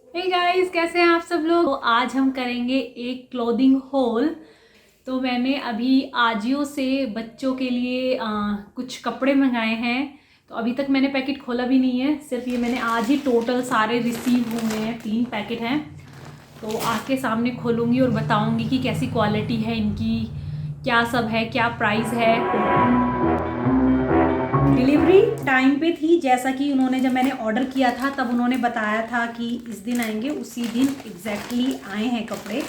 Hey guys, कैसे हैं आप सब लोग। तो आज हम करेंगे एक क्लोथिंग हॉल। तो मैंने अभी आजियो से बच्चों के लिए कुछ कपड़े मंगाए हैं। तो अभी तक मैंने पैकेट खोला भी नहीं है, सिर्फ ये मैंने आज ही टोटल सारे रिसीव हुए हैं। 3 पैकेट हैं। तो आपके सामने खोलूँगी और बताऊँगी कि कैसी क्वालिटी है इनकी, क्या सब है, क्या प्राइस है। डिलीवरी टाइम पे थी, जैसा कि उन्होंने जब मैंने ऑर्डर किया था तब उन्होंने बताया था कि इस दिन आएंगे, उसी दिन एग्जैक्टली आए हैं कपड़े।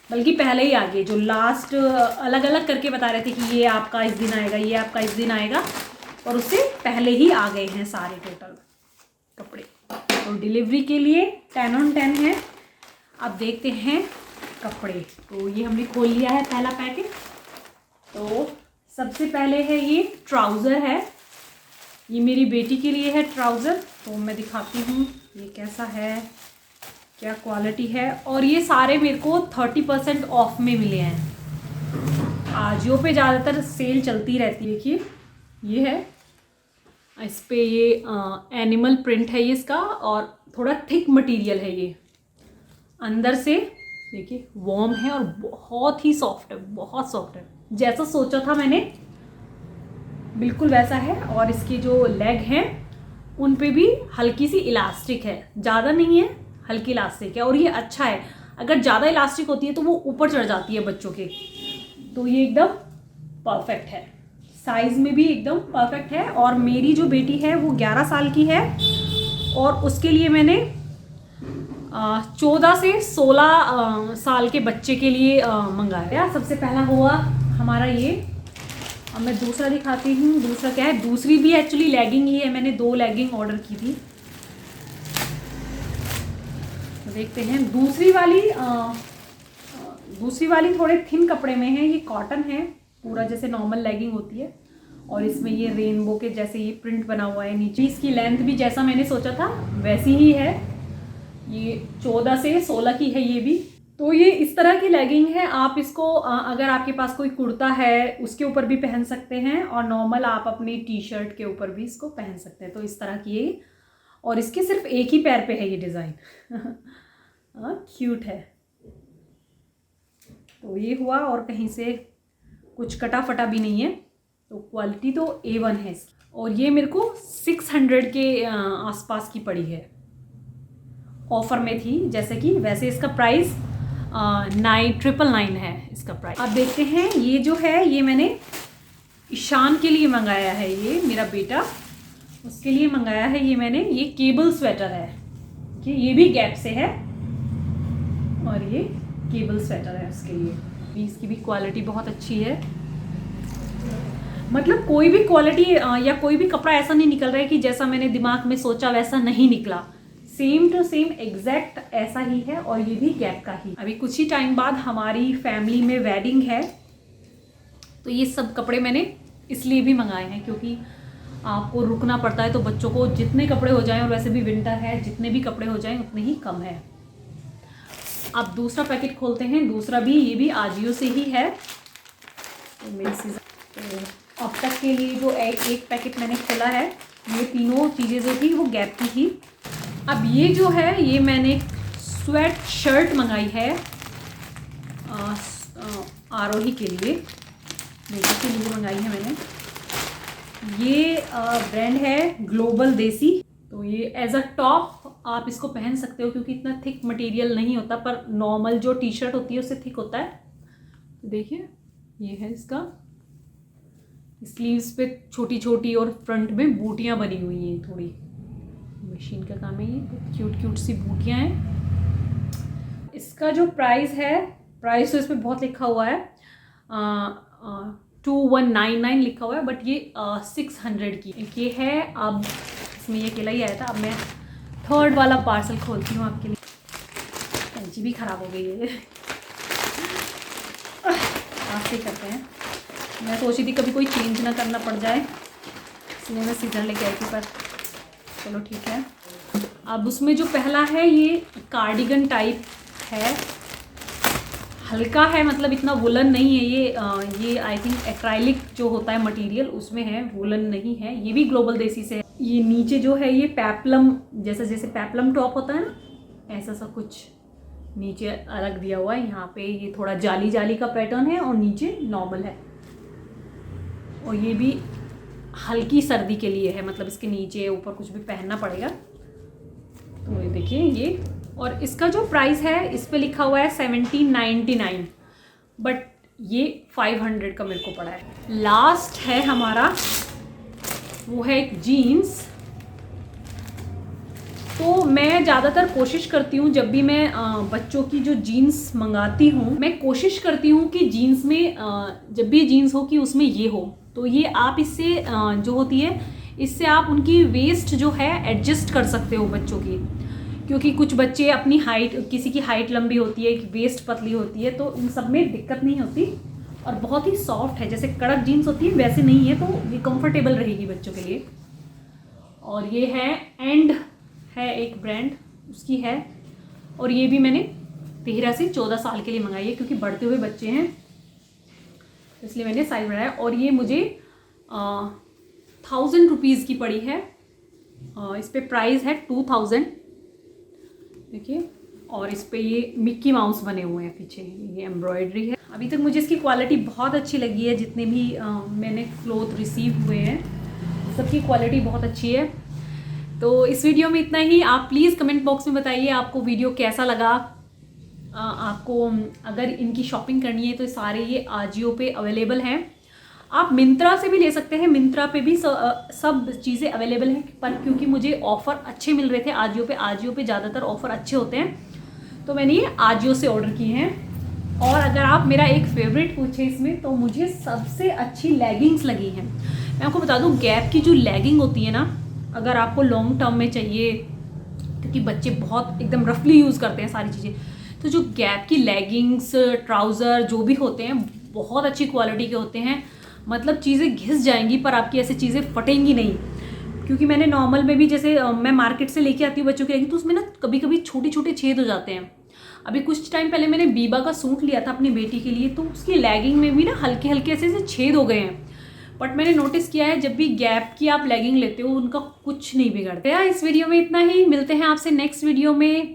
बल्कि पहले ही आ गए, जो लास्ट अलग अलग करके बता रहे थे कि ये आपका इस दिन आएगा, ये आपका इस दिन आएगा, और उससे पहले ही आ गए हैं सारे टोटल कपड़े। तो डिलीवरी के लिए 10 on 10 है। अब देखते हैं कपड़े। तो ये हमने खोल लिया है पहला पैकेट। तो सबसे पहले है ये ट्राउज़र है। ये मेरी बेटी के लिए है ट्राउज़र। तो मैं दिखाती हूँ ये कैसा है, क्या क्वालिटी है। और ये सारे मेरे को 30% ऑफ में मिले हैं। आजियो पे ज़्यादातर सेल चलती रहती है। देखिए ये है, इस पे ये एनिमल प्रिंट है ये इसका, और थोड़ा थिक मटेरियल है ये। अंदर से देखिए वार्म है और बहुत ही सॉफ्ट है, बहुत सॉफ्ट है। जैसा सोचा था मैंने बिल्कुल वैसा है। और इसके जो लेग हैं उन पे भी हल्की सी इलास्टिक है, ज़्यादा नहीं है, हल्की इलास्टिक है। और ये अच्छा है, अगर ज़्यादा इलास्टिक होती है तो वो ऊपर चढ़ जाती है बच्चों के। तो ये एकदम परफेक्ट है, साइज़ में भी एकदम परफेक्ट है। और मेरी जो बेटी है वो 11 साल की है, और उसके लिए मैंने 14 से 16 साल के बच्चे के लिए मंगाया। सबसे पहला हुआ हमारा ये। अब मैं दूसरा दिखाती हूँ। दूसरा क्या है, दूसरी भी एक्चुअली लेगिंग ही है। मैंने 2 लेगिंग ऑर्डर की थी। तो देखते हैं दूसरी वाली थोड़े थिन कपड़े में है। ये कॉटन है पूरा, जैसे नॉर्मल लेगिंग होती है। और इसमें ये रेनबो के जैसे ये प्रिंट बना हुआ है नीचे। इसकी लेंथ भी जैसा मैंने सोचा था वैसी ही है। ये 14 से 16 की है ये भी। तो ये इस तरह की लेगिंग है। आप इसको अगर आपके पास कोई कुर्ता है उसके ऊपर भी पहन सकते हैं, और नॉर्मल आप अपनी टी शर्ट के ऊपर भी इसको पहन सकते हैं। तो इस तरह की ये, और इसके सिर्फ एक ही पैर पे है ये डिज़ाइन। क्यूट है। तो ये हुआ, और कहीं से कुछ कटा फटा भी नहीं है। तो क्वालिटी तो A1 है इसकी। और ये मेरे को 600 के आसपास की पड़ी है, ऑफ़र में थी जैसे कि। वैसे इसका प्राइस 999 है इसका प्राइस। अब देखते हैं ये जो है, ये मैंने ईशान के लिए मंगाया है। ये मेरा बेटा, उसके लिए मंगाया है ये मैंने। ये केबल स्वेटर है, ये भी गैप से है, और ये केबल स्वेटर है उसके लिए। इसकी भी क्वालिटी बहुत अच्छी है। मतलब कोई भी क्वालिटी या कोई भी कपड़ा ऐसा नहीं निकल रहा है कि जैसा मैंने दिमाग में सोचा वैसा नहीं निकला। सेम टू सेम एग्जैक्ट ऐसा ही है। और ये भी गैप का ही। अभी कुछ ही टाइम बाद हमारी फैमिली में वेडिंग है, तो ये सब कपड़े मैंने इसलिए भी मंगाए हैं क्योंकि आपको रुकना पड़ता है। तो बच्चों को जितने कपड़े हो जाएं, और वैसे भी विंटर है, जितने भी कपड़े हो जाएं उतने ही कम है। अब दूसरा पैकेट खोलते हैं। दूसरा भी, ये भी आजियो से ही है। तो मेरी सीजन अब तक के लिए जो एक पैकेट मैंने खोला है, ये तीनों चीज़ें जो थी वो गैप की थी। अब ये जो है, ये मैंने स्वेट शर्ट मंगाई है आरोही के लिए, बेटी के लिए मंगाई है मैंने। ये ब्रांड है ग्लोबल देसी। तो ये एज अ टॉप आप इसको पहन सकते हो, क्योंकि इतना थिक मटेरियल नहीं होता, पर नॉर्मल जो टी शर्ट होती है उससे थिक होता है। तो देखिए ये है इसका। स्लीव्स पे छोटी छोटी और फ्रंट में बूटियाँ बनी हुई हैं, थोड़ी मशीन का काम है ये। क्यूट क्यूट सी बूटियाँ हैं। इसका जो प्राइस है, प्राइस तो इस पर बहुत लिखा हुआ है, 2199 लिखा हुआ है, बट ये 600 की ये है। अब इसमें ये अकेला ही आया था। अब मैं थर्ड वाला पार्सल खोलती हूँ आपके लिए। कैंची भी ख़राब हो गई है। आप से करते हैं। मैं सोची थी कभी कोई चेंज ना करना पड़ जाए, इसलिए मैं सीजर लेके आई थी, पर चलो ठीक है। अब उसमें जो पहला है ये कार्डिगन टाइप है, हल्का है, मतलब इतना वुलन नहीं है ये आई थिंक एक्राइलिक जो होता है मटेरियल उसमें है, वुलन नहीं है। ये भी ग्लोबल देसी से है। ये नीचे जो है ये पेप्लम जैसे पेप्लम टॉप होता है ना, ऐसा सा कुछ नीचे अलग दिया हुआ है। यहाँ पे ये थोड़ा जाली जाली का पैटर्न है और नीचे नॉर्मल है। और ये भी हल्की सर्दी के लिए है, मतलब इसके नीचे ऊपर कुछ भी पहनना पड़ेगा। तो ये देखिए ये, और इसका जो प्राइस है इस पे लिखा हुआ है 1799, बट ये 500 का मेरे को पड़ा है। लास्ट है हमारा, वो है एक जीन्स। तो मैं ज़्यादातर कोशिश करती हूँ जब भी मैं बच्चों की जो जीन्स मंगाती हूँ, मैं कोशिश करती हूँ कि जीन्स में जब भी जीन्स हो कि उसमें ये हो। तो ये आप इससे जो होती है, इससे आप उनकी वेस्ट जो है एडजस्ट कर सकते हो बच्चों की, क्योंकि कुछ बच्चे अपनी हाइट, किसी की हाइट लंबी होती है, वेस्ट पतली होती है, तो इन सब में दिक्कत नहीं होती। और बहुत ही सॉफ्ट है, जैसे कड़क जीन्स होती है वैसे नहीं है, तो ये कंफर्टेबल रहेगी बच्चों के लिए। और ये है एंड है एक ब्रांड, उसकी है। और ये भी मैंने 13 से 14 साल के लिए मंगाई है, क्योंकि बढ़ते हुए बच्चे हैं इसलिए मैंने साइज बढ़ाया। और ये मुझे 1000 रुपीज़ की पड़ी है। इस पे प्राइस है 2000, देखिए। और इस पे ये मिक्की माउस बने हुए हैं पीछे, ये एम्ब्रॉयडरी है। अभी तक मुझे इसकी क्वालिटी बहुत अच्छी लगी है, जितने भी मैंने क्लोथ रिसीव हुए हैं सबकी क्वालिटी बहुत अच्छी है। तो इस वीडियो में इतना ही। आप प्लीज़ कमेंट बॉक्स में बताइए आपको वीडियो कैसा लगा। आपको अगर इनकी शॉपिंग करनी है तो सारे ये आजियो पे अवेलेबल हैं। आप मिंत्रा से भी ले सकते हैं, मिंत्रा पे भी सब चीज़ें अवेलेबल हैं, पर क्योंकि मुझे ऑफ़र अच्छे मिल रहे थे आजियो पे ज़्यादातर ऑफ़र अच्छे होते हैं, तो मैंने ये आजियो से ऑर्डर किए हैं। और अगर आप मेरा एक फेवरेट पूछे इसमें, तो मुझे सबसे अच्छी लेगिंग्स लगी हैं। मैं आपको बता दूँ, गैप की जो लेगिंग होती है ना, अगर आपको लॉन्ग टर्म में चाहिए, क्योंकि बच्चे बहुत एकदम रफली यूज़ करते हैं सारी चीज़ें, तो जो गैप की लेगिंग्स, ट्राउज़र जो भी होते हैं बहुत अच्छी क्वालिटी के होते हैं। मतलब चीज़ें घिस जाएंगी पर आपकी ऐसी चीज़ें फटेंगी नहीं। क्योंकि मैंने नॉर्मल में भी, जैसे मैं मार्केट से लेके आती हूँ बच्चों की लेगिंग, तो उसमें ना कभी कभी छोटे छोटे छेद हो जाते हैं। अभी कुछ टाइम पहले मैंने बीबा का सूट लिया था अपनी बेटी के लिए, तो उसकी लेगिंग में भी ना हल्के हल्के ऐसे छेद हो गए हैं। बट मैंने नोटिस किया है जब भी गैप की आप लेगिंग लेते हो उनका कुछ नहीं बिगड़ता। इस वीडियो में इतना ही, मिलते हैं आपसे नेक्स्ट वीडियो में।